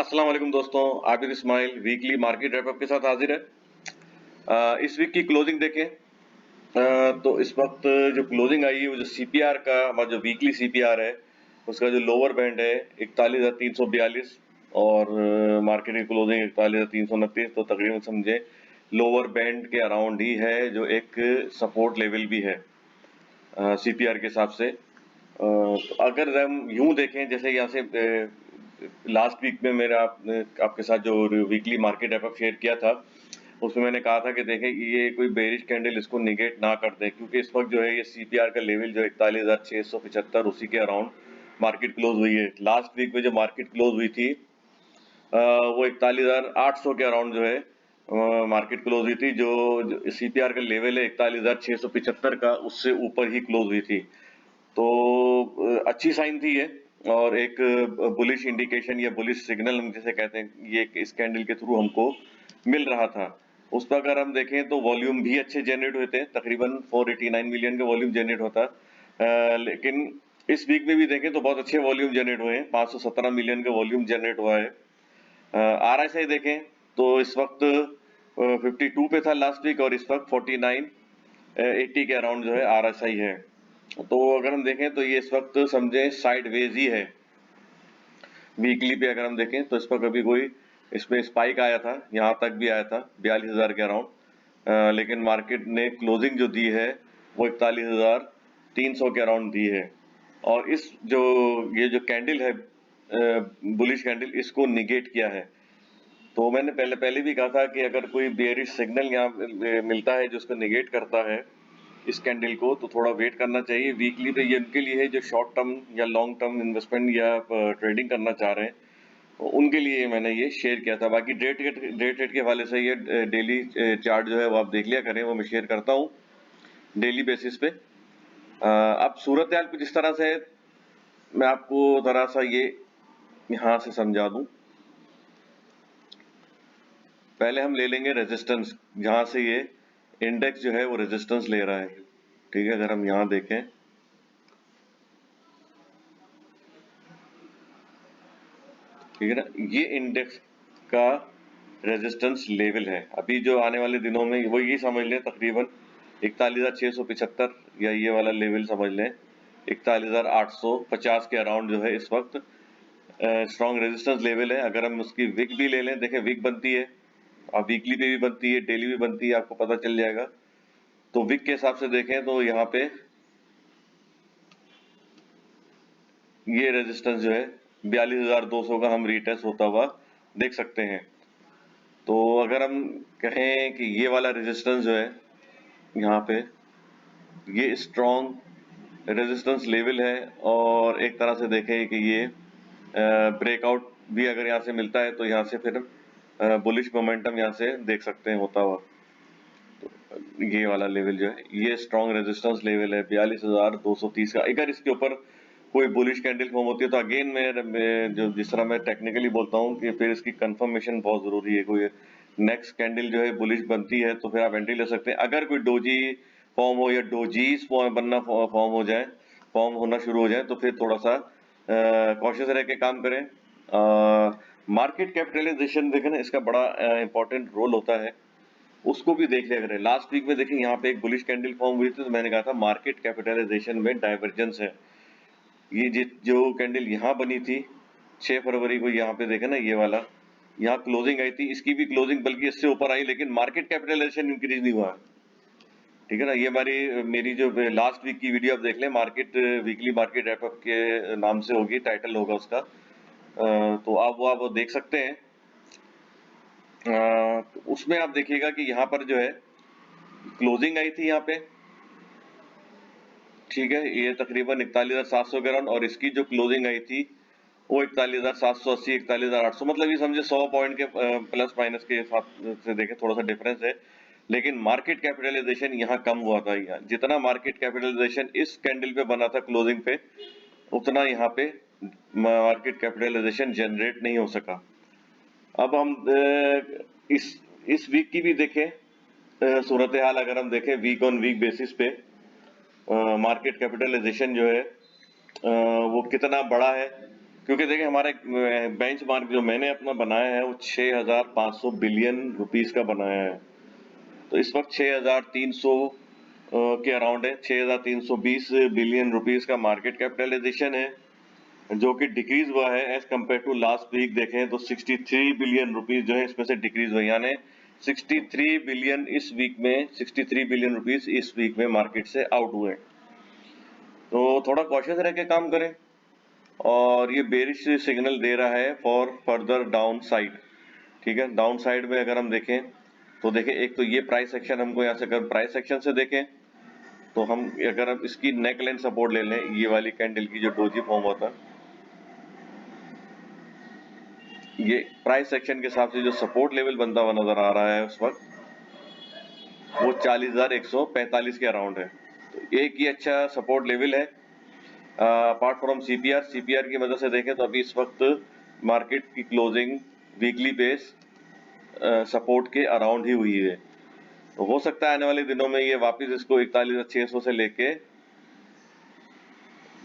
अस्सलाम वालेकुम दोस्तों, Abid Ismail weekly market wrap up के साथ हाजिर है। इस वीक की क्लोजिंग देखें तो इस वक्त जो क्लोजिंग आई है वो जो सीपीआर का हमारा जो वीकली सीपीआर है उसका जो लोअर बैंड है 41,342 और मार्केट की क्लोजिंग 41,329, तो तकरीबन समझे लोअर बैंड के अराउंड ही है जो एक सपोर्ट लेवल भी है सीपीआर के हिसाब से। तो अगर हम यूं देखें जैसे यहाँ से लास्ट वीक में मेरा आपके साथ जो वीकली मार्केट रैपअप शेयर किया था उसमें मैंने कहा था कि देखें कि ये कोई बेरिश कैंडल इसको निगेट ना कर दे, क्योंकि इस वक्त जो है ये सीपीआर का लेवल जो 41,675 उसी के अराउंड मार्केट क्लोज हुई है। लास्ट वीक में जो मार्केट क्लोज हुई थी वो 41,800 के अराउंड जो है मार्केट क्लोज हुई थी। जो सीपीआर का लेवल है 41,675 का, उससे ऊपर ही क्लोज हुई थी। तो अच्छी साइन थी ये, और एक बुलिश इंडिकेशन या बुलिश सिग्नल हम जिसे कहते हैं ये इस कैंडल के थ्रू हमको मिल रहा था। उस पर अगर हम देखें तो वॉल्यूम भी अच्छे जनरेट हुए थे, तकरीबन 489 मिलियन का वॉल्यूम जनरेट होता। लेकिन इस वीक में भी देखें तो बहुत अच्छे वॉल्यूम जनरेट हुए हैं, 517 मिलियन का वॉल्यूम जनरेट हुआ है। आरएसआई देखें तो इस वक्त 52 पे था लास्ट वीक, और इस वक्त 49 80 के अराउंड जो है आरएसआई है। तो अगर हम देखें तो ये इस वक्त समझे साइडवेज ही है। वीकली पे अगर हम देखें तो इस पर कभी कोई इसमें स्पाइक आया था, यहाँ तक भी आया था 42,000 के अराउंड, लेकिन मार्केट ने क्लोजिंग जो दी है वो 41,300 के अराउंड दी है। और इस ये जो कैंडल है बुलिश कैंडल, इसको निगेट किया है। तो मैंने पहले भी कहा था कि अगर कोई बेयरिश सिग्नल यहाँ मिलता है जो उसको निगेट करता है इस कैंडल को, तो थोड़ा वेट करना चाहिए। वीकली पे ये उनके लिए है जो शॉर्ट टर्म या लॉन्ग टर्म इन्वेस्टमेंट या ट्रेडिंग करना चाह रहे हैं, तो उनके लिए मैंने ये शेयर किया था। बाकी डे ट्रेड के हवाले से ये डेली चार्ट जो है वो आप देख लिया करें, वो मैं शेयर करता हूँ डेली बेसिस पे। अब सूरत हाल कुछ इस तरह से है, मैं आपको जरा सा ये यहाँ से समझा दूं। पहले हम ले लेंगे रेजिस्टेंस, जहां से ये इंडेक्स जो है वो रेजिस्टेंस ले रहा है। ठीक है, अगर हम यहाँ देखें ठीक है ना, ये इंडेक्स का रेजिस्टेंस लेवल है। अभी जो आने वाले दिनों में वो ये समझ लें तकरीबन 41,675 या ये वाला लेवल समझ लें 41,850 के अराउंड जो है इस वक्त स्ट्रॉन्ग रेजिस्टेंस लेवल है। अगर हम उसकी विक भी ले लें, देखें विक बनती है, आप वीकली पे भी बनती है, डेली भी बनती है, आपको पता चल जाएगा। तो विक के हिसाब से देखें तो यहाँ पे ये रेजिस्टेंस जो है 42,200 का हम रीटेस्ट होता हुआ देख सकते हैं। तो अगर हम कहें कि ये वाला रेजिस्टेंस जो है यहाँ पे ये स्ट्रॉन्ग रेजिस्टेंस लेवल है, और एक तरह से देखें कि ये ब्रेकआउट भी अगर यहाँ से मिलता है तो यहाँ से फिर बुलिश मोमेंटम यहाँ से देख सकते हैं होता हुआ। तो ये वाला लेवल जो है ये स्ट्रॉन्ग रेजिस्टेंस लेवल है 42,230 का। अगर इसके ऊपर कोई बुलिश कैंडल फॉर्म होती है तो अगेन मैं जो जिस तरह मैं टेक्निकली बोलता हूँ कि फिर इसकी कंफर्मेशन बहुत जरूरी है। कोई नेक्स्ट कैंडल जो है बुलिश बनती है तो फिर आप एंट्री ले सकते हैं। अगर कोई डोजी फॉर्म हो या डोजीज बनना फॉर्म हो जाए, फॉर्म होना शुरू हो जाए, तो फिर थोड़ा सा कॉशियस रह के काम करें। मार्केट कैपिटलाइजेशन देखें ना, इसका बड़ा इंपॉर्टेंट रोल होता है, उसको भी देख लिया करें। लास्ट वीक में देखें यहाँ पे एक बुलिश कैंडल फॉर्म हुई थी, तो मैंने कहा था मार्केट कैपिटलाइजेशन में डाइवर्जेंस है। ये जो कैंडल यहाँ बनी थी 6 फरवरी को, यहाँ पे देखें ना ये वाला, यहाँ क्लोजिंग आई थी, इसकी भी क्लोजिंग बल्कि इससे ऊपर आई, लेकिन मार्केट कैपिटलाइजेशन इंक्रीज नहीं हुआ। ठीक है ना, ये मेरी जो लास्ट वीक की वीडियो आप देख लें, मार्केट वीकली मार्केट रैपअप के नाम से होगी, टाइटल होगा उसका, तो आप वो देख सकते हैं। तो उसमें आप देखिएगा कि यहाँ पर जो है क्लोजिंग आई थी यहाँ पे, ठीक है, ये तकरीबन 41,700 के अराउंड, और इसकी जो क्लोजिंग आई थी वो 41,780 41,800, मतलब ये समझे 100 पॉइंट के प्लस माइनस के हिसाब से देखें थोड़ा सा डिफरेंस है। लेकिन मार्केट कैपिटलाइजेशन यहाँ कम हुआ था। यहाँ जितना मार्केट कैपिटलाइजेशन इस कैंडल पे बना था क्लोजिंग पे, उतना यहाँ पे मार्केट कैपिटलाइजेशन जनरेट नहीं हो सका। अब हम इस वीक की भी देखें सूरत हाल, अगर हम देखें वीक ऑन वीक बेसिस पे मार्केट कैपिटलाइजेशन जो है वो कितना बड़ा है, क्योंकि देखिए हमारा बेंचमार्क जो मैंने अपना बनाया है वो 6,500 बिलियन रुपीस का बनाया है। तो इस वक्त 6,300 के अराउंड है। 6,320 बिलियन रुपीस का मार्केट कैपिटलाइजेशन है, जो कि डिक्रीज हुआ है as compare to last week. देखें तो 63 बिलियन रुपीस जो है इसमें से डिक्रीज हुए, यानी 63 बिलियन इस वीक में, 63 बिलियन रुपीस इस वीक में मार्केट से आउट हुए। तो थोड़ा कॉशियस रह के काम करें। और ये बेरिश सिग्नल दे रहा है फॉर फर्दर डाउन साइड। ठीक है, डाउन साइड में अगर हम देखें तो देखें, एक तो ये प्राइस एक्शन हमको यहाँ से, अगर प्राइस एक्शन से देखें तो हम, अगर हम इसकी नेक लाइन सपोर्ट ले लें, ये वाली कैंडल की जो डोजी फॉर्म होता है, ये प्राइस सेक्शन के हिसाब से जो सपोर्ट लेवल बनता हुआ नजर आ रहा है उस वक्त, वो 40,145 के अराउंड है। तो एक ही अच्छा सपोर्ट लेवल है। अपार्ट फ्रॉम सीपीआर की मदद से देखें तो अभी इस वक्त मार्केट की क्लोजिंग वीकली बेस सपोर्ट के अराउंड ही हुई है। तो हो सकता है आने वाले दिनों में ये वापस इसको 41,600 से लेके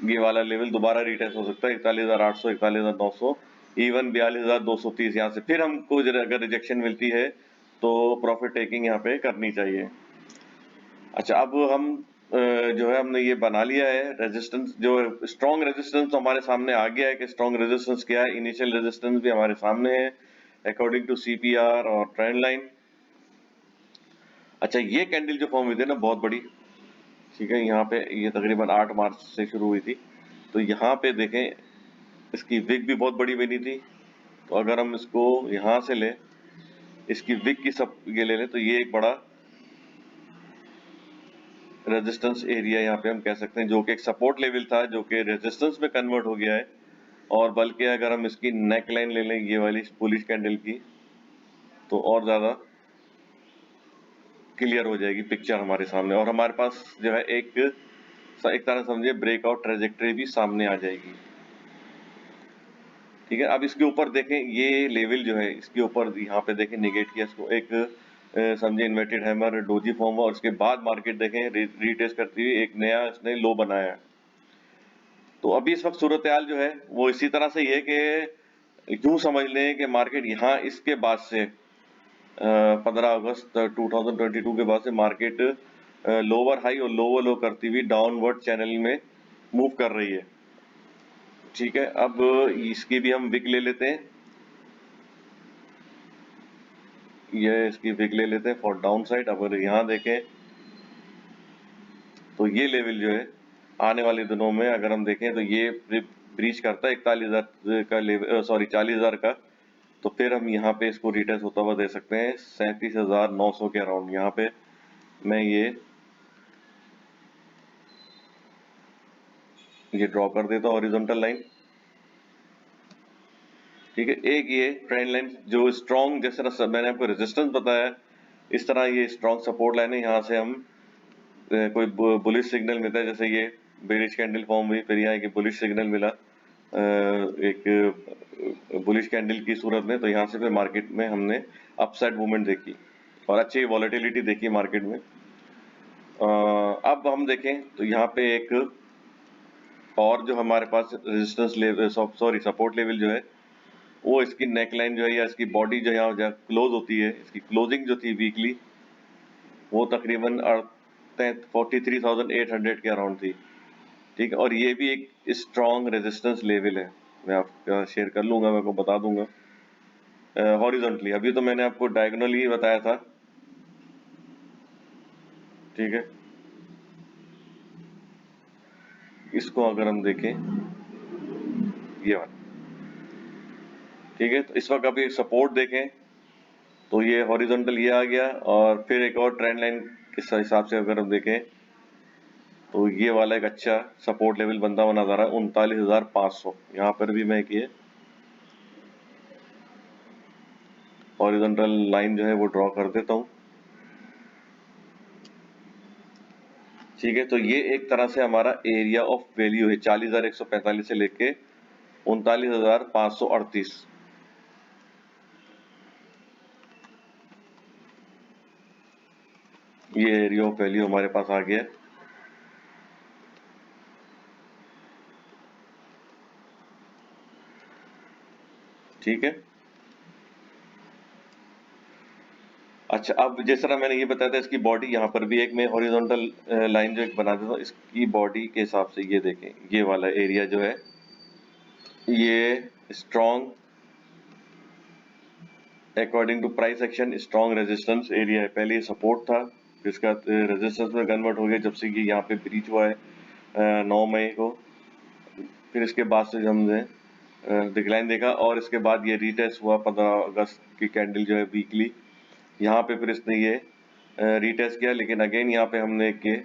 ये वाला लेवल दोबारा रिटेस्ट हो सकता है, 41,800, 41,900, इवन 42,230। यहाँ से फिर हमको अगर रिजेक्शन मिलती है तो प्रॉफिट टेकिंग यहाँ पे करनी चाहिए। अच्छा, अब हम जो है हमने ये बना लिया है रेजिस्टेंस, जो स्ट्रॉन्ग रेजिस्टेंस तो हमारे सामने आ गया है कि स्ट्रॉन्ग रेजिस्टेंस क्या है। इनिशियल रेजिस्टेंस भी हमारे सामने है अकॉर्डिंग टू सीपीआर और ट्रेंड लाइन। अच्छा, ये कैंडल जो फॉर्म हुई थी ना बहुत बड़ी, ठीक है, यहाँ पे ये तकरीबन 8 मार्च से शुरू हुई थी। तो यहाँ पे देखें इसकी विक भी बहुत बड़ी बनी थी। तो अगर हम इसको यहाँ से ले, इसकी विक की सब ये ले लें, तो ये एक बड़ा रेजिस्टेंस एरिया यहाँ पे हम कह सकते हैं, जो कि एक सपोर्ट लेवल था जो कि रेजिस्टेंस में कन्वर्ट हो गया है। और बल्कि अगर हम इसकी नेक लाइन ले लें ये वाली बुलिश कैंडल की, तो और ज्यादा क्लियर हो जाएगी पिक्चर हमारे सामने, और हमारे पास जो है एक तरह समझिए ब्रेकआउट ट्रेजेक्टरी भी सामने आ जाएगी। ठीक है, अब इसके ऊपर देखें, ये लेवल जो है इसके ऊपर यहाँ पे देखें निगेट किया इसको, एक समझे इन्वर्टेड हैमर डोजी फॉर्म, और उसके बाद मार्केट देखें रीटेस्ट करती हुई एक नया इसने लो बनाया। तो अभी इस वक्त सूरत हाल जो है वो इसी तरह से ही है कि यूं समझ लें कि मार्केट यहाँ इसके बाद से 15 अगस्त 2022 के बाद से मार्केट लोअर हाई और लोअर लो करती हुई डाउनवर्ड चैनल में मूव कर रही है। ठीक है, अब इसकी भी हम विक ले लेते हैं, ये इसकी विक ले लेते हैं फॉर डाउन साइड। अगर यहाँ देखें तो ये लेवल जो है आने वाले दिनों में अगर हम देखें तो ये ब्रीच करता है 41,000 का लेवल, सॉरी 40,000 का। तो फिर हम यहाँ पे इसको रिटेस्ट होता हुआ दे सकते हैं 37,900 के अराउंड। यहाँ पे मैं ये ड्रॉ कर देता हूँ हॉरिजॉन्टल लाइन। ठीक है, एक ये ट्रेंड लाइन जो स्ट्रॉन्ग, जैसे मैंने आपको रेजिस्टेंस बताया, इस तरह ये स्ट्रॉन्ग सपोर्ट लाइन है। यहाँ से हम कोई बुलिश सिग्नल मिलता है, जैसे ये बेरिश कैंडल फॉर्म हुई, फिर यहाँ एक बुलिश सिग्नल मिला एक बुलिश कैंडल की सूरत में, तो यहाँ से फिर मार्केट में हमने अपसाइड मूवमेंट देखी और अच्छी वॉलेटिलिटी देखी मार्केट में। अब हम देखें तो यहाँ पे एक और जो हमारे पास resistance level, sorry support level जो है, वो इसकी नेक लाइन जो है या इसकी बॉडी जो यहाँ जहाँ क्लोज होती है, इसकी क्लोजिंग जो थी वीकली वो तकरीबन 43,800 के अराउंड थी। ठीक है, और ये भी एक स्ट्रॉन्ग रेजिस्टेंस लेवल है, मैं आपका शेयर कर लूंगा, मैं आपको बता दूंगा हॉरिजॉन्टली। अभी तो मैंने आपको डायगोनली बताया था। ठीक है, इसको अगर हम देखें ये वाला, ठीक है, तो इस वक्त अभी सपोर्ट देखें तो ये हॉरिजॉन्टल ये आ गया, और फिर एक और ट्रेंड लाइन के हिसाब से अगर हम देखें तो ये वाला एक अच्छा सपोर्ट लेवल बनता हुआ नजर आ रहा है 39,500। यहाँ पर भी मैं एक ये हॉरिजॉन्टल लाइन जो है वो ड्रॉ कर देता हूँ। ठीक है, तो ये एक तरह से हमारा एरिया ऑफ वैल्यू है 40,145 से लेके 39,538। ये एरिया ऑफ वैल्यू हमारे पास आ गया है। ठीक है। अच्छा, अब जिस तरह मैंने ये बताया था इसकी बॉडी, यहाँ पर भी एक मैं हॉरिजॉन्टल लाइन जो एक बना देता हूँ, इसकी बॉडी के हिसाब से ये देखें, ये वाला एरिया जो है ये strong, according to price action strong resistance area है। पहले ये सपोर्ट था, फिर इसका रेजिस्टेंस में कन्वर्ट हो गया जब से ये यहाँ पे ब्रीच हुआ है 9 मई को। फिर इसके बाद से हमने डिक्लाइन देखा और इसके बाद ये रीटेस्ट हुआ 15 अगस्त की कैंडल जो है वीकली। यहाँ पे फिर इसने ये रीटेस्ट किया, लेकिन अगेन यहाँ पे हमने एक ये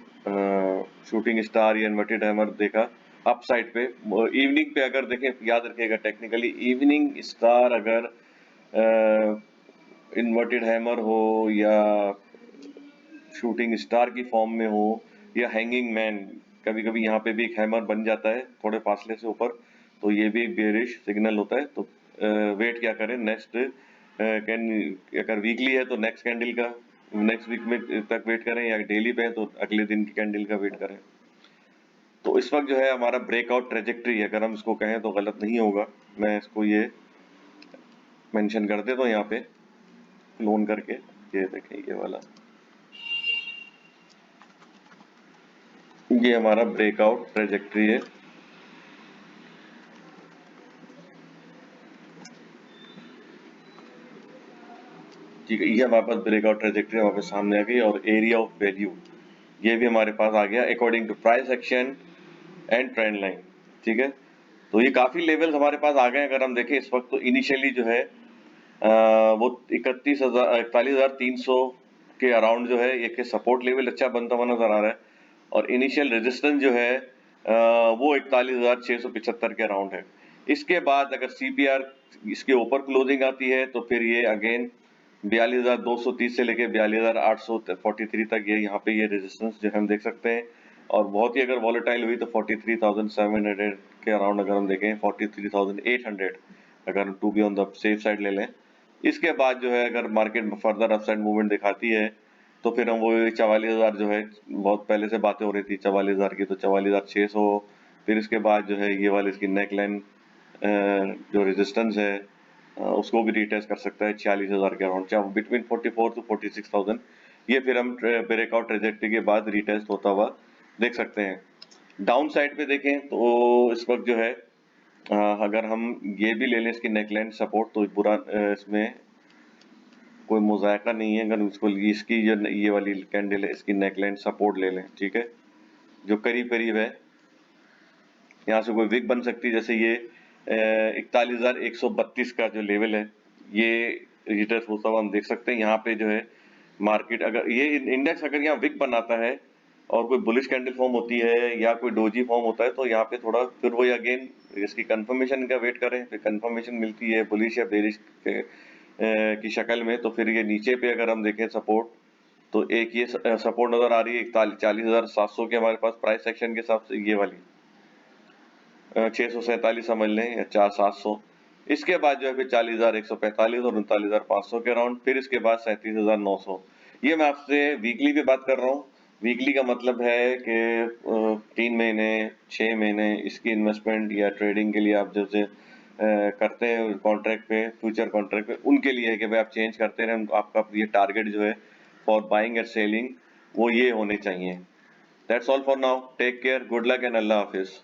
शूटिंग स्टार या इन्वर्टेड हैमर देखा अप साइड पे। इवनिंग पे अगर देखें, याद रखिएगा टेक्निकली इवनिंग स्टार अगर इन्वर्टेड हैमर हो या शूटिंग स्टार की फॉर्म में हो या हैंगिंग मैन, कभी कभी यहाँ पे भी एक हैमर बन जाता है थोड़े फासले से ऊपर, तो ये भी एक बेरिश सिग्नल होता है। तो वेट क्या करें नेक्स्ट कैन, अगर वीकली है तो नेक्स्ट कैंडल का नेक्स्ट वीक में तक वेट करें, या डेली पे है तो अगले दिन की कैंडल का वेट करें। तो इस वक्त जो है हमारा ब्रेकआउट ट्रेजेक्ट्री है, अगर हम इसको कहें तो गलत नहीं होगा। मैं इसको ये मेंशन कर देता हूँ यहाँ पे क्लोन करके, ये देखें ये वाला, ये हमारा ब्रेकआउट ट्रेजेक्ट्री है। ठीक है, ये हमारे पास ब्रेकआउट ट्रेजेक्ट्री हमारे पास सामने आ गई, और एरिया ऑफ वैल्यू ये भी हमारे पास आ गया according to price action and trend line. ठीक है, तो ये काफी लेवल्स हमारे पास आ गए। अगर हम देखें इस वक्त तो इनिशियली जो है वो 41,300 के अराउंड जो है एक सपोर्ट लेवल अच्छा बनता हुआ नजर आ रहा है, और इनिशियल रेजिस्टेंस जो है वो 41,675 के अराउंड है। इसके बाद अगर सीपीआर इसके ऊपर क्लोजिंग आती है तो फिर ये अगेन 4230 से लेके 42,843 तक ये यहाँ पे ये रेजिस्टेंस जो हम देख सकते हैं। और बहुत ही अगर वॉलेटाइल हुई तो 43,700 के अराउंड अगर हम देखें, 43,800 अगर to be on the safe side ले लें। इसके बाद जो है अगर मार्केट फर्दर अपसाइड मूवमेंट दिखाती है तो फिर हम वो 44,000 जो है, बहुत पहले से बातें हो रही थी 44,000 की, तो 44,600। फिर इसके बाद जो है ये वाली इसकी नेक लाइन जो रेजिस्टेंस है उसको भी रिटेस्ट कर सकता है 46,000 के अराउंड, चाहे बिटवीन 44 टू 46,000। ये फिर हम ब्रेकआउट ट्रेजेक्टरी के बाद रिटेस्ट होता हुआ देख सकते हैं। डाउन साइड पे देखें तो इस वक्त जो है अगर हम ये भी ले लें इसकी नेकलाइन सपोर्ट, तो बुरा इसमें कोई मुजायका नहीं है। अगर इसको इसकी जो ये वाली कैंडल है इसकी नेकलाइन सपोर्ट ले लें, ठीक है, जो करीब करीब है, यहाँ से कोई विक बन सकती है। जैसे ये 41,132 का जो लेवल है ये रिटेस्ट होता हुआ हम देख सकते हैं। यहाँ पे जो है मार्केट अगर ये इंडेक्स अगर यहाँ विक बनाता है और कोई बुलिश कैंडल फॉर्म होती है या कोई डोजी फॉर्म होता है, तो यहाँ पे थोड़ा फिर वो अगेन इसकी कंफर्मेशन का वेट करें। फिर कंफर्मेशन मिलती है बुलिश या बेरिश की शक्ल में, तो फिर ये नीचे पे अगर हम देखें सपोर्ट, तो एक ये सपोर्ट नजर आ रही है 40,700 के हमारे पास प्राइस सेक्शन के हिसाब से, ये वाली 647 समझ लें या 4700। इसके बाद जो है फिर 40,145 और 39,500 के अराउंड, फिर इसके बाद 37,900। ये मैं आपसे वीकली पे बात कर रहा हूँ। वीकली का मतलब है कि 3 महीने 6 महीने इसकी इन्वेस्टमेंट या ट्रेडिंग के लिए आप जैसे करते हैं कॉन्ट्रैक्ट पे, फ्यूचर कॉन्ट्रैक्ट पे, उनके लिए है कि भाई आप चेंज करते रहें। आपका ये टारगेट जो है फॉर बाइंग एंड सेलिंग वो ये होने चाहिए। That's all for now, take care, good luck and अल्लाह हाफिज।